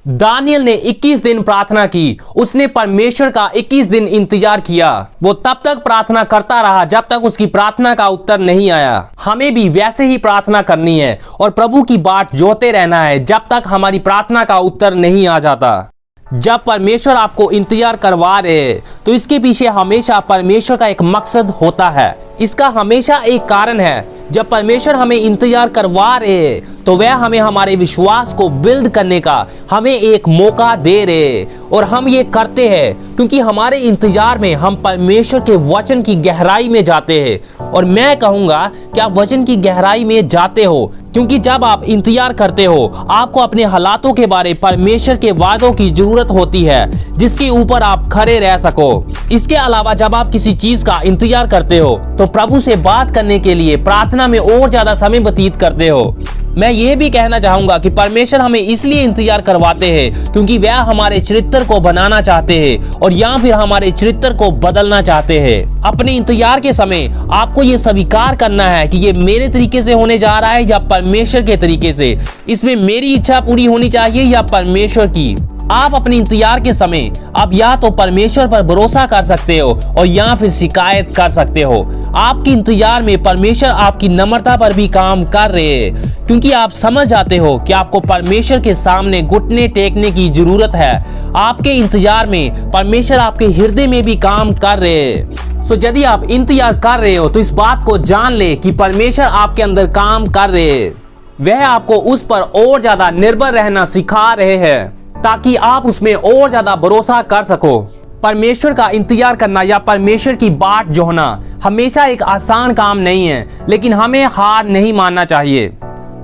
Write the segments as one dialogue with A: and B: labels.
A: Daniel ने 21 दिन प्रार्थना की। उसने परमेश्वर का 21 दिन इंतजार किया। वो तब तक प्रार्थना करता रहा जब तक उसकी प्रार्थना का उत्तर नहीं आया। हमें भी वैसे ही प्रार्थना करनी है और प्रभु की बाट जोहते रहना है जब तक हमारी प्रार्थना का उत्तर नहीं आ जाता। जब परमेश्वर आपको इंतजार करवा रहे हैं तो इसके पीछे हमेशा परमेश्वर का एक मकसद होता है। इसका हमेशा एक कारण है। जब परमेश्वर हमें इंतजार करवा रहे हैं तो वह हमें हमारे विश्वास को बिल्ड करने का हमें एक मौका दे रहे और हम ये करते हैं क्योंकि हमारे इंतजार में हम परमेश्वर के वचन की गहराई में जाते हैं। और मैं कहूँगा कि आप वचन की गहराई में जाते हो क्योंकि जब आप इंतजार करते हो आपको अपने हालातों के बारे परमेश्वर के वादों की जरूरत होती है जिसके ऊपर आप खड़े रह सको। इसके अलावा जब आप किसी चीज का इंतजार करते हो तो प्रभु से बात करने के लिए प्रार्थना में और ज्यादा समय व्यतीत करते हो। मैं ये भी कहना चाहूंगा कि परमेश्वर हमें इसलिए इंतजार करवाते हैं क्योंकि वह हमारे चरित्र को बनाना चाहते हैं और या फिर हमारे चरित्र को बदलना चाहते हैं। अपने इंतजार के समय आपको ये स्वीकार करना है कि ये मेरे तरीके से होने जा रहा है या परमेश्वर के तरीके से। इसमें मेरी इच्छा पूरी होनी चाहिए या परमेश्वर की। आप अपने इंतजार के समय आप या तो परमेश्वर पर भरोसा कर सकते हो और या फिर शिकायत कर सकते हो। आपके इंतजार में परमेश्वर आपकी नम्रता पर भी काम कर रहे हैं क्योंकि आप समझ जाते हो कि आपको परमेश्वर के सामने घुटने टेकने की जरूरत है। आपके इंतजार में परमेश्वर आपके हृदय में भी काम कर रहे हैं। सो यदि आप इंतजार कर रहे हो तो इस बात को जान ले कि परमेश्वर आपके अंदर काम कर रहे हैं। वह आपको उस पर और ज्यादा निर्भर रहना सिखा रहे हैं ताकि आप उसमें और ज्यादा भरोसा कर सको। परमेश्वर का इंतजार करना या परमेश्वर की बाट जोहना हमेशा एक आसान काम नहीं है, लेकिन हमें हार नहीं मानना चाहिए।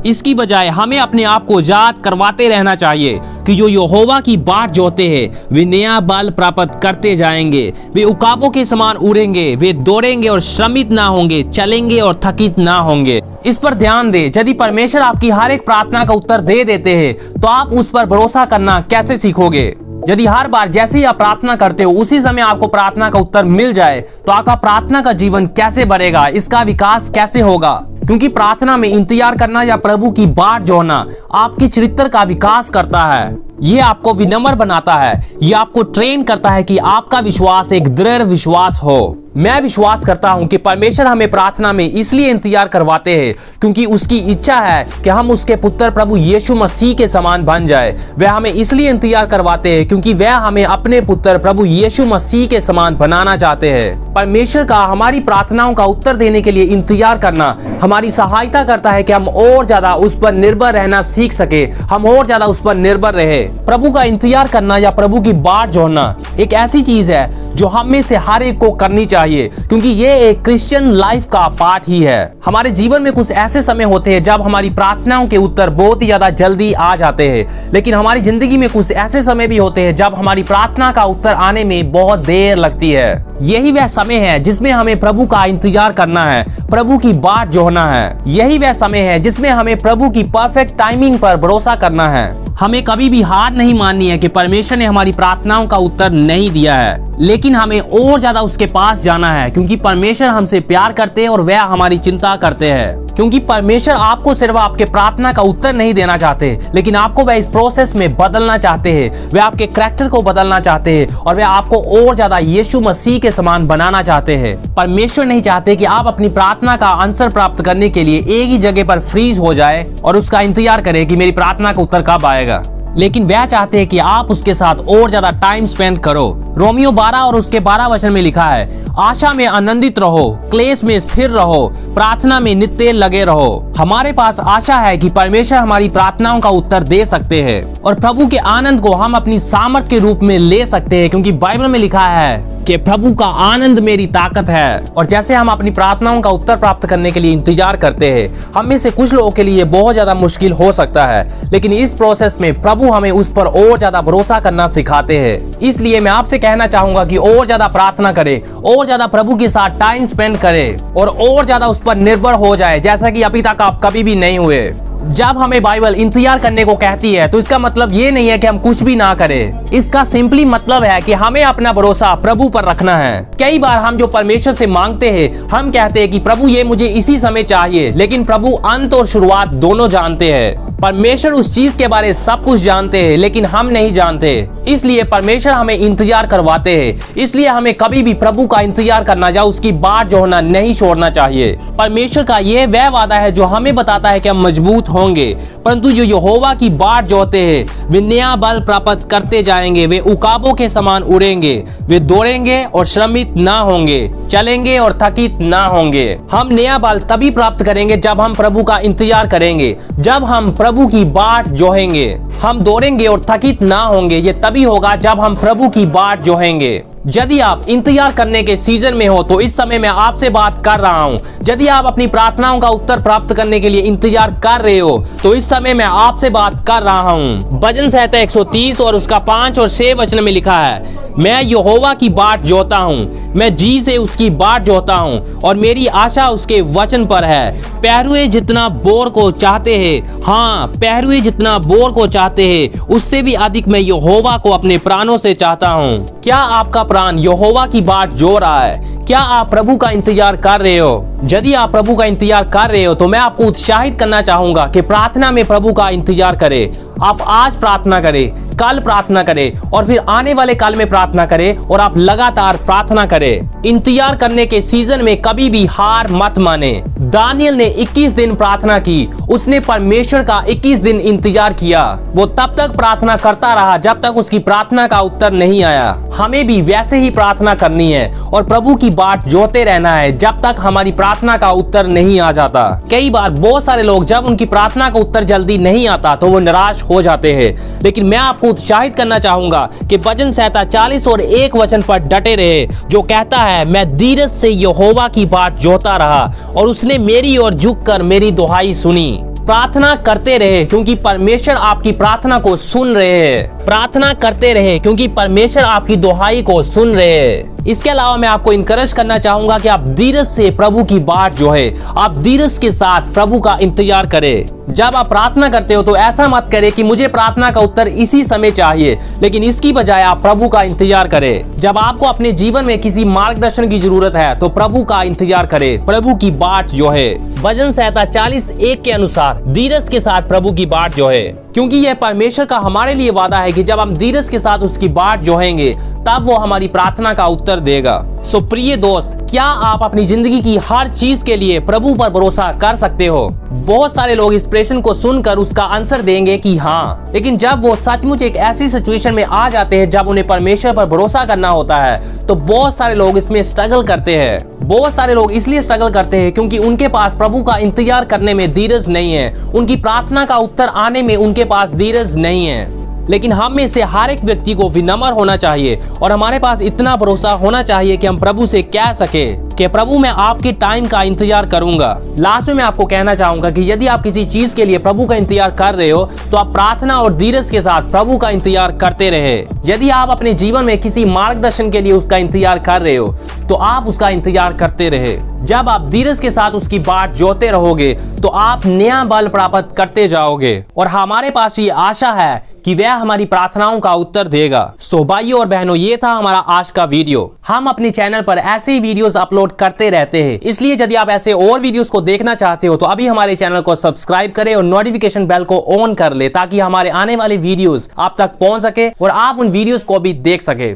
A: इसकी बजाय हमें अपने आप को याद करवाते रहना चाहिए कि जो यहोवा की बाट जोहते हैं वे नया बल प्राप्त करते जाएंगे। वे उकाबों के समान उड़ेंगे, वे दौड़ेंगे और श्रमित ना होंगे, चलेंगे और थकित ना होंगे। इस पर ध्यान दे। यदि परमेश्वर आपकी हर एक प्रार्थना का उत्तर दे देते हैं तो आप उस पर भरोसा करना कैसे सीखोगे? यदि हर बार जैसे ही आप प्रार्थना करते हो उसी समय आपको प्रार्थना का उत्तर मिल जाए तो आपका प्रार्थना का जीवन कैसे बढ़ेगा, इसका विकास कैसे होगा? क्योंकि प्रार्थना में इंतजार करना या प्रभु की बाट जोहना आपके चरित्र का विकास करता है। ये आपको विनम्र बनाता है। ये आपको ट्रेन करता है कि आपका विश्वास एक दृढ़ विश्वास हो। मैं विश्वास करता हूं कि परमेश्वर हमें प्रार्थना में इसलिए इंतजार करवाते हैं क्योंकि उसकी इच्छा है कि हम उसके पुत्र प्रभु यीशु मसीह के समान बन जाए। वह हमें इसलिए इंतजार करवाते हैं क्योंकि वह हमें अपने पुत्र प्रभु यीशु मसीह के समान बनाना चाहते हैं। परमेश्वर का हमारी प्रार्थनाओं का उत्तर देने के लिए इंतजार करना हमारी सहायता करता है कि हम और ज्यादा उस पर निर्भर रहना सीख सके, हम और ज्यादा उस पर निर्भर रहे। प्रभु का इंतजार करना या प्रभु की बाट जोहना एक ऐसी चीज है जो हम में से हर एक को करनी चाहिए क्योंकि ये एक क्रिश्चियन लाइफ का पार्ट ही है। हमारे जीवन में कुछ ऐसे समय होते हैं जब हमारी प्रार्थनाओं के उत्तर बहुत ही ज्यादा जल्दी आ जाते हैं, लेकिन हमारी जिंदगी में कुछ ऐसे समय भी होते हैं जब हमारी प्रार्थना का उत्तर आने में बहुत देर लगती है। यही वह समय है जिसमें हमें प्रभु का इंतजार करना है, प्रभु की बाट जोहना है। यही वह समय है जिसमें हमें प्रभु की परफेक्ट टाइमिंग पर भरोसा करना है। हमें कभी भी हार नहीं माननी है कि परमेश्वर ने हमारी प्रार्थनाओं का उत्तर नहीं दिया है, लेकिन हमें और ज्यादा उसके पास जाना है क्योंकि परमेश्वर हमसे प्यार करते हैं और वह हमारी चिंता करते हैं। क्योंकि परमेश्वर आपको सिर्फ आपके प्रार्थना का उत्तर नहीं देना चाहते, लेकिन आपको वह इस प्रोसेस में बदलना चाहते हैं। वे आपके कैरेक्टर को बदलना चाहते हैं और वे आपको और ज्यादा यीशु मसीह के समान बनाना चाहते हैं। परमेश्वर नहीं चाहते कि आप अपनी प्रार्थना का आंसर प्राप्त करने के लिए एक ही जगह पर फ्रीज हो जाए और उसका इंतजार करें कि मेरी प्रार्थना का उत्तर कब आएगा, लेकिन वह चाहते हैं कि आप उसके साथ और ज्यादा टाइम स्पेंड करो। रोमियो 12 और उसके 12 वचन में लिखा है, आशा में आनंदित रहो, क्लेश में स्थिर रहो, प्रार्थना में नित्य लगे रहो। हमारे पास आशा है कि परमेश्वर हमारी प्रार्थनाओं का उत्तर दे सकते हैं और प्रभु के आनंद को हम अपनी सामर्थ के रूप में ले सकते हैं क्योंकि बाइबल में लिखा है कि प्रभु का आनंद मेरी ताकत है। और जैसे हम अपनी प्रार्थनाओं का उत्तर प्राप्त करने के लिए इंतजार करते हैं, हम में से कुछ लोगों के लिए बहुत ज्यादा मुश्किल हो सकता है, लेकिन इस प्रोसेस में प्रभु हमें उस पर और ज्यादा भरोसा करना सिखाते हैं। इसलिए मैं आपसे कहना चाहूंगा कि और ज्यादा प्रार्थना करें, और ज्यादा प्रभु के साथ टाइम स्पेंड करें और ज्यादा उस पर निर्भर हो जाए जैसा कि अभी तक आप कभी भी नहीं हुए। जब हमें बाइबल इंतजार करने को कहती है तो इसका मतलब ये नहीं है कि हम कुछ भी ना करें। इसका सिंपली मतलब है कि हमें अपना भरोसा प्रभु पर रखना है। कई बार हम जो परमेश्वर से मांगते हैं, हम कहते हैं कि प्रभु ये मुझे इसी समय चाहिए, लेकिन प्रभु अंत और शुरुआत दोनों जानते हैं। परमेश्वर उस चीज के बारे में सब कुछ जानते हैं, लेकिन हम नहीं जानते। इसलिए परमेश्वर हमें इंतजार करवाते हैं। इसलिए हमें कभी भी प्रभु का इंतजार करना या उसकी बाट जो होना नहीं छोड़ना चाहिए। परमेश्वर का यह वह वादा है जो हमें बताता है कि हम मजबूत होंगे, परंतु जो यहोवा की बाट जोते हैं वे नया बल प्राप्त करते जाएंगे। वे उकाबों के समान उड़ेंगे, वे दौड़ेंगे और श्रमित ना होंगे, चलेंगे और थकित ना होंगे। हम नया बल तभी प्राप्त करेंगे जब हम प्रभु का इंतजार करेंगे, जब हम प्रभु की बाट जोहेंगे। हम दौड़ेंगे और थकित ना होंगे, ये तभी होगा जब हम प्रभु की बाट जोहेंगे। यदि आप इंतजार करने के सीजन में हो तो इस समय मैं आपसे बात कर रहा हूं। यदि आप अपनी प्रार्थनाओं का उत्तर प्राप्त करने के लिए इंतजार कर रहे हो तो इस समय मैं आपसे बात कर रहा हूं। भजन संहिता 130 और उसका 5 और 6 वचन में लिखा है, मैं यहोवा की बाट जोता हूँ, मैं जी से उसकी बाट जोता हूँ और मेरी आशा उसके वचन पर है। पहरुए जितना बोर को चाहते हैं, हाँ पहरुए जितना बोर को चाहते हैं, उससे भी अधिक मैं यहोवा को अपने प्राणों से चाहता हूँ। क्या आपका प्राण यहोवा की बाट जो रहा है? क्या आप प्रभु का इंतजार कर रहे हो? यदि आप प्रभु का इंतजार कर रहे हो तो मैं आपको उत्साहित करना चाहूंगा कि प्रार्थना में प्रभु का इंतजार करें। आप आज प्रार्थना करें, कल प्रार्थना करें और फिर आने वाले काल में प्रार्थना करें और आप लगातार प्रार्थना करें। इंतजार करने के सीजन में कभी भी हार मत माने। दानियल ने 21 दिन प्रार्थना की, उसने परमेश्वर का 21 दिन इंतजार किया। वो तब तक प्रार्थना करता रहा जब तक उसकी प्रार्थना का उत्तर नहीं आया। हमें भी वैसे ही प्रार्थना करनी है और प्रभु की बाट जोते रहना है जब तक हमारी प्रार्थना का उत्तर नहीं आ जाता। कई बार बहुत सारे लोग जब उनकी प्रार्थना का उत्तर जल्दी नहीं आता तो वो निराश हो जाते हैं, लेकिन मैं आपको उत्साहित करना चाहूंगा कि भजन संहिता 40 और 1 वचन पर डटे रहे, जो कहता है, मैं धीरज से यहोवा की बाट जोता रहा और उसने मेरी ओर झुककर मेरी दुहाई सुनी। प्रार्थना करते रहे क्योंकि परमेश्वर आपकी प्रार्थना को सुन रहे हैं। प्रार्थना करते रहे क्योंकि परमेश्वर आपकी दुहाई को सुन रहे हैं। इसके अलावा मैं आपको इनकरेज करना चाहूंगा कि आप धीरज से प्रभु की बाट जो है, आप धीरज के साथ प्रभु का इंतजार करें। जब आप प्रार्थना करते हो तो ऐसा मत करें कि मुझे प्रार्थना का उत्तर इसी समय चाहिए, लेकिन इसकी बजाय आप प्रभु का इंतजार करें। जब आपको अपने जीवन में किसी मार्गदर्शन की जरूरत है तो प्रभु का इंतजार करें, प्रभु की बाट जो है। भजन संहिता 40:1 के अनुसार धीरज के साथ प्रभु की बाट जो है, क्योंकि यह परमेश्वर का हमारे लिए वादा है कि जब हम धीरज के साथ उसकी बाट जोहेंगे तब वो हमारी प्रार्थना का उत्तर देगा। सो प्रिय दोस्त, क्या आप अपनी जिंदगी की हर चीज के लिए प्रभु पर भरोसा कर सकते हो? बहुत सारे लोग इस प्रश्न को सुनकर उसका आंसर देंगे कि हाँ, लेकिन जब वो सचमुच एक ऐसी सिचुएशन में आ जाते हैं जब उन्हें परमेश्वर पर भरोसा करना होता है तो बहुत सारे लोग इसमें स्ट्रगल करते हैं। बहुत सारे लोग इसलिए स्ट्रगल करते हैं क्योंकि उनके पास प्रभु का इंतजार करने में धीरज नहीं है, उनकी प्रार्थना का उत्तर आने में उनके पास धीरज नहीं है। लेकिन हम में से हर एक व्यक्ति को विनम्र होना चाहिए और हमारे पास इतना भरोसा होना चाहिए कि हम प्रभु से कह सके कि प्रभु मैं आपके टाइम का इंतजार करूंगा। लास्ट में मैं आपको कहना चाहूंगा कि यदि आप किसी चीज के लिए प्रभु का इंतजार कर रहे हो तो आप प्रार्थना और धीरज के साथ प्रभु का इंतजार करते रहे। यदि आप अपने जीवन में किसी मार्गदर्शन के लिए उसका इंतजार कर रहे हो तो आप उसका इंतजार करते रहे। जब आप धीरज के साथ उसकी बाट जोते रहोगे तो आप नया बल प्राप्त करते जाओगे और हमारे पास ये आशा है कि वह हमारी प्रार्थनाओं का उत्तर देगा। सो भाइयों और बहनों, ये था हमारा आज का वीडियो। हम अपने चैनल पर ऐसे ही वीडियोस अपलोड करते रहते हैं, इसलिए यदि आप ऐसे और वीडियोस को देखना चाहते हो तो अभी हमारे चैनल को सब्सक्राइब करें और नोटिफिकेशन बेल को ऑन कर ले ताकि हमारे आने वाले वीडियोस आप तक पहुंच सके और आप उन वीडियोस को भी देख सके।